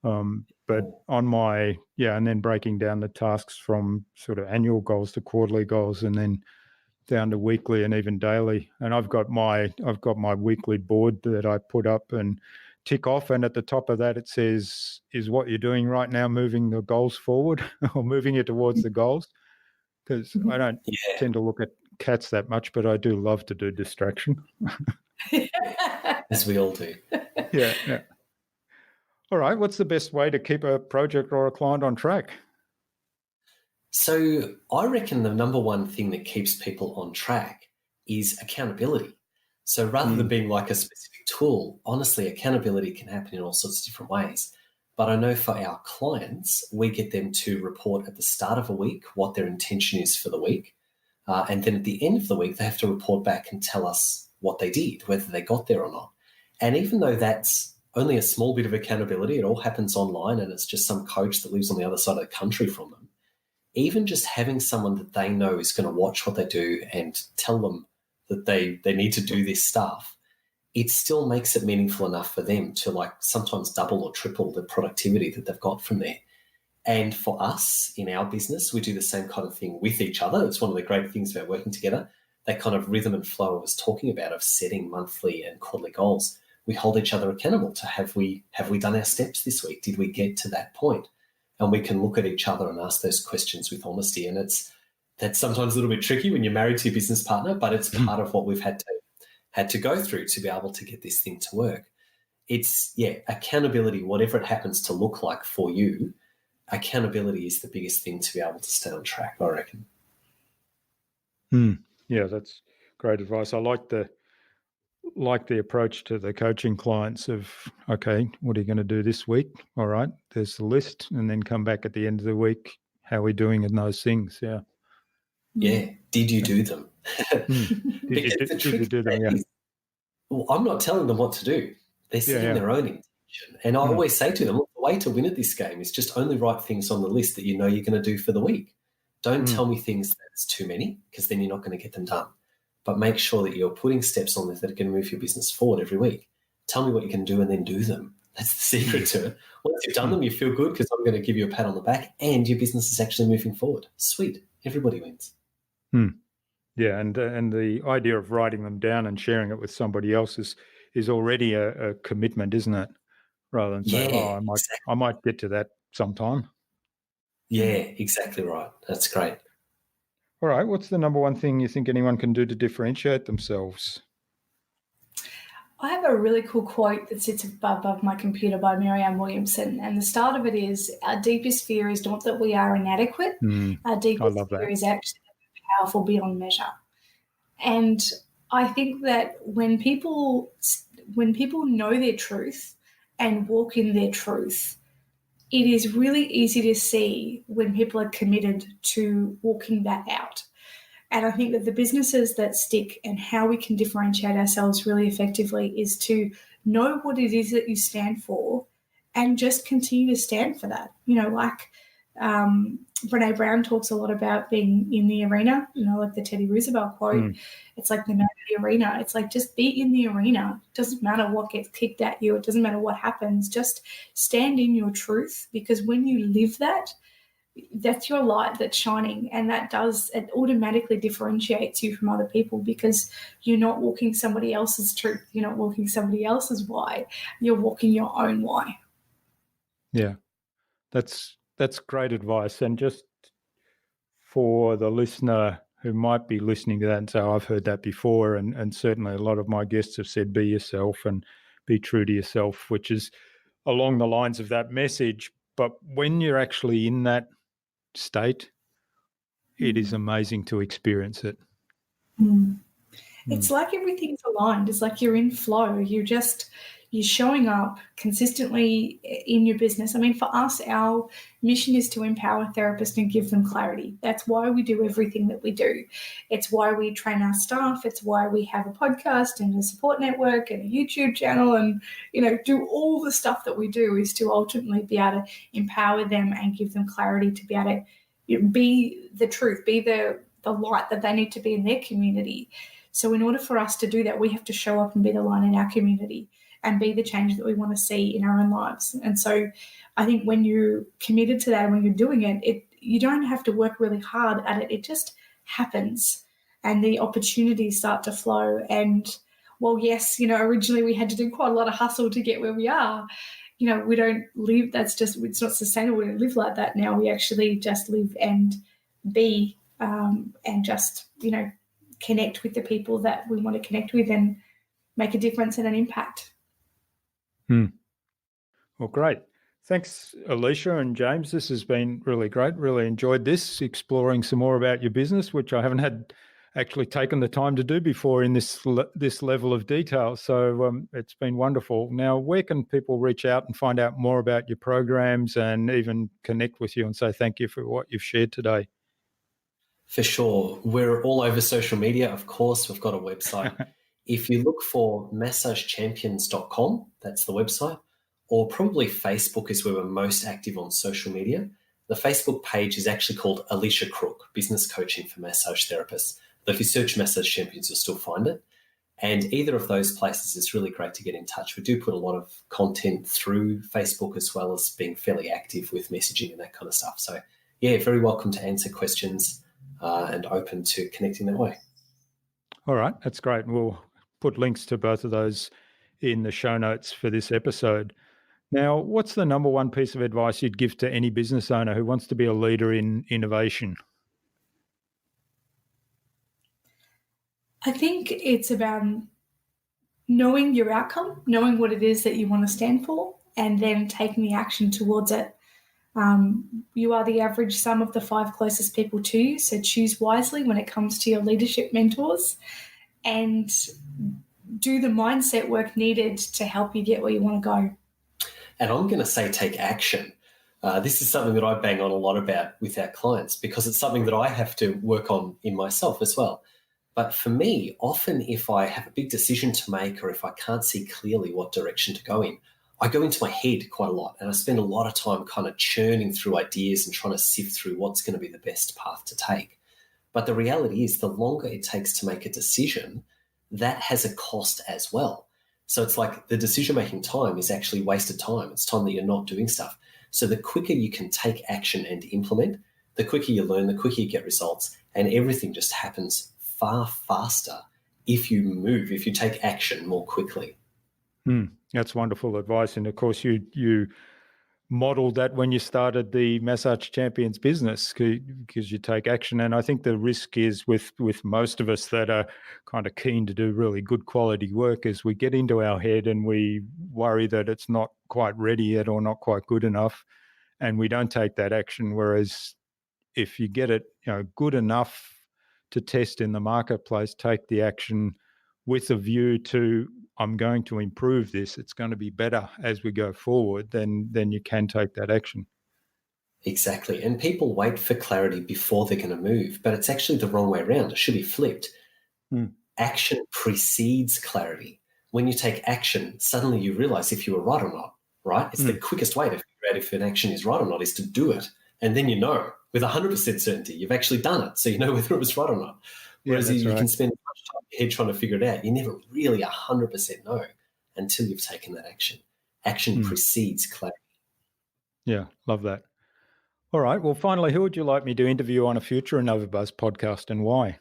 But on my, and then breaking down the tasks from sort of annual goals to quarterly goals, and then down to weekly and even daily. And I've got my weekly board that I put up and tick off, and at the top of that it says, is what you're doing right now moving the goals forward or moving you towards the goals? Because I don't tend to look at cats that much, but I do love to do distraction. As we all do. Yeah. All right, what's the best way to keep a project or a client on track? So I reckon the number one thing that keeps people on track is accountability. So rather than being like a specific tool, honestly, accountability can happen in all sorts of different ways. But I know for our clients, we get them to report at the start of a week what their intention is for the week. And then at the end of the week, they have to report back and tell us what they did, whether they got there or not. And even though that's only a small bit of accountability, it all happens online and it's just some coach that lives on the other side of the country from them. Even just having someone that they know is going to watch what they do and tell them that they need to do this stuff, it still makes it meaningful enough for them to like sometimes double or triple the productivity that they've got from there. And for us in our business, we do the same kind of thing with each other. It's one of the great things about working together, that kind of rhythm and flow I was talking about of setting monthly and quarterly goals. We hold each other accountable to have we done our steps this week? Did we get to that point? And we can look at each other and ask those questions with honesty. And that's sometimes a little bit tricky when you're married to your business partner, but it's part of what we've had to go through to be able to get this thing to work. It's, accountability, whatever it happens to look like for you, accountability is the biggest thing to be able to stay on track, I reckon. Yeah, that's great advice. I like the approach to the coaching clients of, okay, what are you going to do this week? All right, there's the list, and then come back at the end of the week. How are we doing in those things? Yeah. Yeah. Did you do them? Did you do them? Yeah. Well, I'm not telling them what to do. They're setting their own intention. And I always say to them, look, the way to win at this game is just only write things on the list that you know you're going to do for the week. Don't tell me things that's too many, because then you're not going to get them done. But make sure that you're putting steps on there that are going to move your business forward every week. Tell me what you can do and then do them. That's the secret to it. Once you've done them, you feel good because I'm going to give you a pat on the back and your business is actually moving forward. Sweet. Everybody wins. Yeah, and the idea of writing them down and sharing it with somebody else is already a commitment, isn't it? Rather than say, Yeah, "Oh, exactly. I might get to that sometime." Yeah, exactly right. That's great. All right, what's the number one thing you think anyone can do to differentiate themselves? I have a really cool quote that sits above my computer by Marianne Williamson. And the start of it is, our deepest fear is not that we are inadequate. Our I deepest love fear that. is actually that we're powerful beyond measure. And I think that when people know their truth and walk in their truth, it is really easy to see when people are committed to walking that out. And I think that the businesses that stick and how we can differentiate ourselves really effectively is to know what it is that you stand for and just continue to stand for that. Brene Brown talks a lot about being in the arena, like the Teddy Roosevelt quote. It's like the man of the arena. It's like, just be in the arena. It doesn't matter what gets kicked at you. It doesn't matter what happens. Just stand in your truth, because when you live that, that's your light that's shining, and it automatically differentiates you from other people, because you're not walking somebody else's truth, you're not walking somebody else's why, you're walking your own why. Yeah, that's great advice. And just for the listener who might be listening to that and say, "Oh, I've heard that before," and certainly a lot of my guests have said, "Be yourself and be true to yourself," which is along the lines of that message. But when you're actually in that state, it is amazing to experience it. It's like everything's aligned. It's like you're in flow. You're showing up consistently in your business. I mean, for us, our mission is to empower therapists and give them clarity. That's why we do everything that we do. It's why we train our staff. It's why we have a podcast and a support network and a YouTube channel, and do all the stuff that we do, is to ultimately be able to empower them and give them clarity to be able to be the truth, be the light that they need to be in their community. So in order for us to do that, we have to show up and be the light in our community and be the change that we want to see in our own lives. And so I think when you're committed to that and when you're doing it, you don't have to work really hard at it. It just happens, and the opportunities start to flow. And well, yes, originally we had to do quite a lot of hustle to get where we are. We don't live, it's not sustainable. We don't live like that now. We actually just live and be, and just, connect with the people that we want to connect with and make a difference and an impact. Well, great. Thanks, Elicia and James. This has been really great. Really enjoyed this, exploring some more about your business, which I haven't had actually taken the time to do before in this level of detail. So it's been wonderful. Now, where can people reach out and find out more about your programs and even connect with you and say thank you for what you've shared today? For sure. We're all over social media, of course. We've got a website. If you look for massagechampions.com, that's the website, or probably Facebook is where we're most active on social media. The Facebook page is actually called Elicia Crook, Business Coaching for Massage Therapists. But if you search Massage Champions, you'll still find it. And either of those places is really great to get in touch. We do put a lot of content through Facebook, as well as being fairly active with messaging and that kind of stuff. So, yeah, very welcome to answer questions and open to connecting that way. All right, that's great. We'll put links to both of those in the show notes for this episode. Now, what's the number one piece of advice you'd give to any business owner who wants to be a leader in innovation? I think it's about knowing your outcome, knowing what it is that you want to stand for, and then taking the action towards it. You are the average sum of the 5 closest people to you, so choose wisely when it comes to your leadership mentors, and do the mindset work needed to help you get where you want to go. And I'm going to say take action. This is something that I bang on a lot about with our clients, because it's something that I have to work on in myself as well. But for me, often if I have a big decision to make, or if I can't see clearly what direction to go in, I go into my head quite a lot, and I spend a lot of time kind of churning through ideas and trying to sift through what's going to be the best path to take. But the reality is, the longer it takes to make a decision, that has a cost as well. So it's like the decision-making time is actually wasted time. It's time that you're not doing stuff. So the quicker you can take action and implement, the quicker you learn, the quicker you get results, and everything just happens far faster if you take action more quickly. That's wonderful advice. And of course, you modeled that when you started the Massage Champions business, because you take action. And I think the risk is with most of us that are kind of keen to do really good quality work, is we get into our head and we worry that it's not quite ready yet or not quite good enough, and we don't take that action. Whereas if you get it, good enough to test in the marketplace, take the action with a view to, I'm going to improve this, it's going to be better as we go forward, then you can take that action. Exactly. And people wait for clarity before they're going to move, but it's actually the wrong way around. It should be flipped. Action precedes clarity. When you take action, suddenly you realize if you were right or not, right? It's the quickest way to figure out if an action is right or not, is to do it. And then you know with 100% certainty you've actually done it, so you know whether it was right or not. Whereas you can spend much time in your head trying to figure it out. You never really 100% know until you've taken that action. Action precedes clarity. Yeah, love that. All right. Well, finally, who would you like me to interview on a future InnovaBuzz podcast, and why?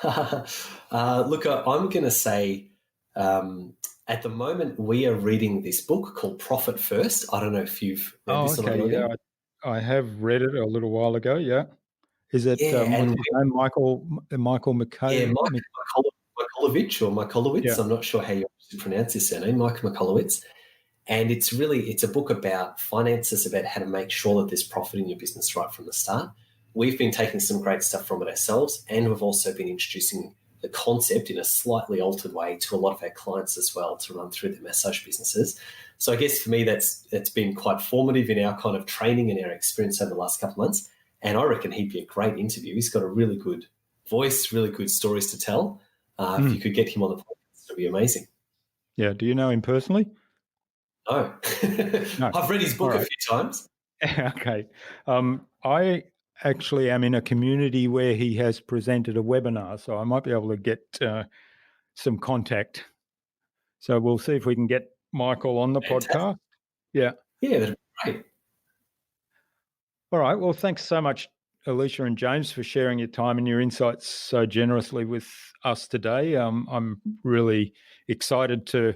Look, I'm going to say at the moment we are reading this book called Profit First. I don't know if you've read this or not. Yeah, I have read it a little while ago, yeah. Is it Michael McKay? Yeah, Mikolowicz or Mikolowicz. Yeah. I'm not sure how you pronounce his surname, Mike Mikolowicz. And it's a book about finances, about how to make sure that there's profit in your business right from the start. We've been taking some great stuff from it ourselves, and we've also been introducing the concept in a slightly altered way to a lot of our clients as well to run through their massage businesses. So I guess for me, that's been quite formative in our kind of training and our experience over the last couple of months. And I reckon he'd be a great interview. He's got a really good voice, really good stories to tell. If you could get him on the podcast, it would be amazing. Yeah. Do you know him personally? No. I've read his book a few times. Okay. I actually am in a community where he has presented a webinar, so I might be able to get some contact. So we'll see if we can get Michael on the podcast. Yeah. Yeah, that'd be great. All right. Well, thanks so much, Elicia and James, for sharing your time and your insights so generously with us today. I'm really excited to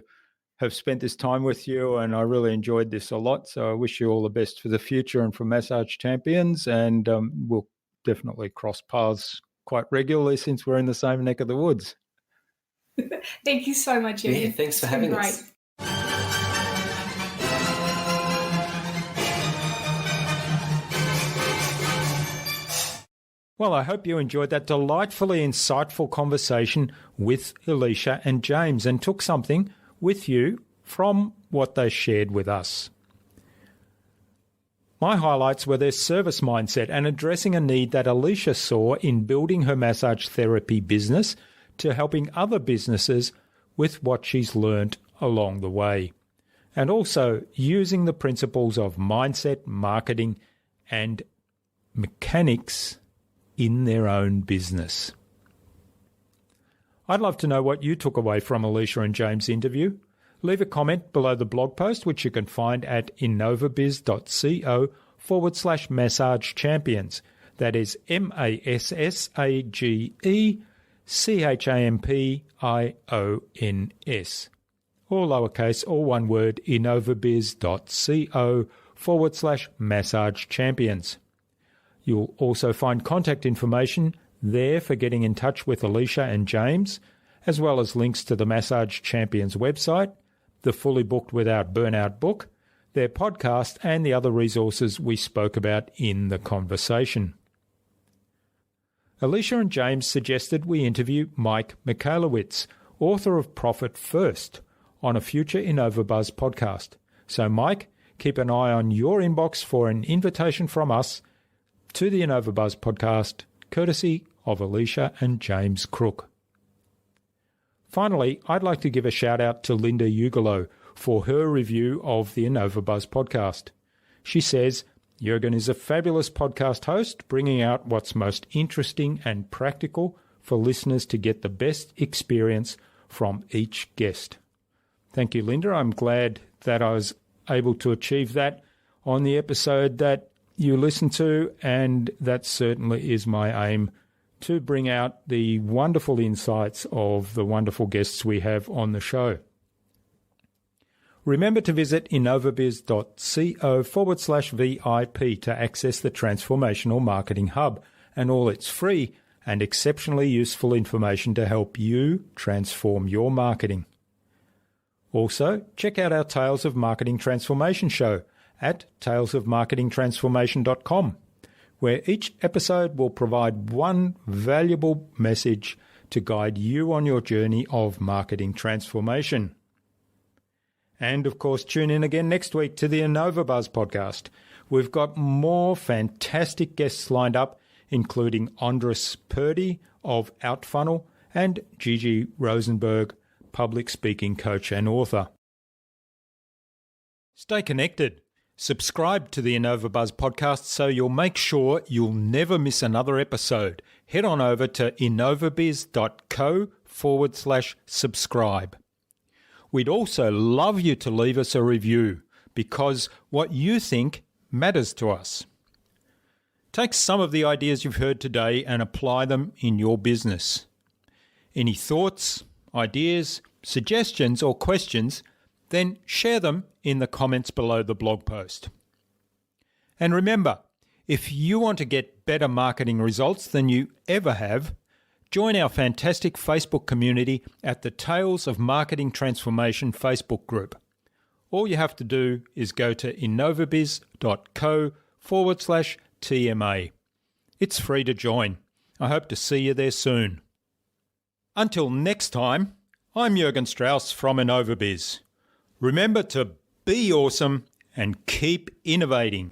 have spent this time with you, and I really enjoyed this a lot. So I wish you all the best for the future and for Massage Champions, and we'll definitely cross paths quite regularly since we're in the same neck of the woods. Thank you so much, Ian. Yeah, thanks for having us. Well, I hope you enjoyed that delightfully insightful conversation with Elicia and James and took something with you from what they shared with us. My highlights were their service mindset and addressing a need that Elicia saw in building her massage therapy business to helping other businesses with what she's learnt along the way, and also using the principles of mindset, marketing, and mechanics in their own business. I'd love to know what you took away from Elicia and James' interview. Leave a comment below the blog post, which you can find at innovabiz.co/massage champions. That is MASSAGECHAMPIONS. All lowercase, all one word, innovabiz.co/massage champions. You'll also find contact information there for getting in touch with Elicia and James, as well as links to the Massage Champions website, the Fully Booked Without Burnout book, their podcast, and the other resources we spoke about in the conversation. Elicia and James suggested we interview Mike Mikolowicz, author of Profit First, on a future InnovaBuzz podcast. So, Mike, keep an eye on your inbox for an invitation from us to the InnovaBuzz podcast, courtesy of Elicia and James Crook. Finally, I'd like to give a shout out to Linda Ugolo for her review of the InnovaBuzz podcast. She says, Jürgen is a fabulous podcast host, bringing out what's most interesting and practical for listeners to get the best experience from each guest. Thank you, Linda. I'm glad that I was able to achieve that on the episode that you listen to, and that certainly is my aim to bring out the wonderful insights of the wonderful guests we have on the show. Remember to visit innovabizz.co/VIP to access the Transformational Marketing Hub and all its free and exceptionally useful information to help you transform your marketing. Also, check out our Tales of Marketing Transformation show at talesofmarketingtransformation.com, where each episode will provide one valuable message to guide you on your journey of marketing transformation. And, of course, tune in again next week to the InnovaBuzz podcast. We've got more fantastic guests lined up, including Andres Purdy of Outfunnel and Gigi Rosenberg, public speaking coach and author. Stay connected. Subscribe to the InnovaBuzz podcast so you'll make sure you'll never miss another episode. Head on over to innovabiz.co/subscribe. We'd also love you to leave us a review because what you think matters to us. Take some of the ideas you've heard today and apply them in your business. Any thoughts, ideas, suggestions or questions, then share them in the comments below the blog post. And remember, if you want to get better marketing results than you ever have, join our fantastic Facebook community at the Tales of Marketing Transformation Facebook group. All you have to do is go to innovabiz.co/TMA. It's free to join. I hope to see you there soon. Until next time, I'm Jürgen Strauss from InnovaBizz. Remember to be awesome and keep innovating.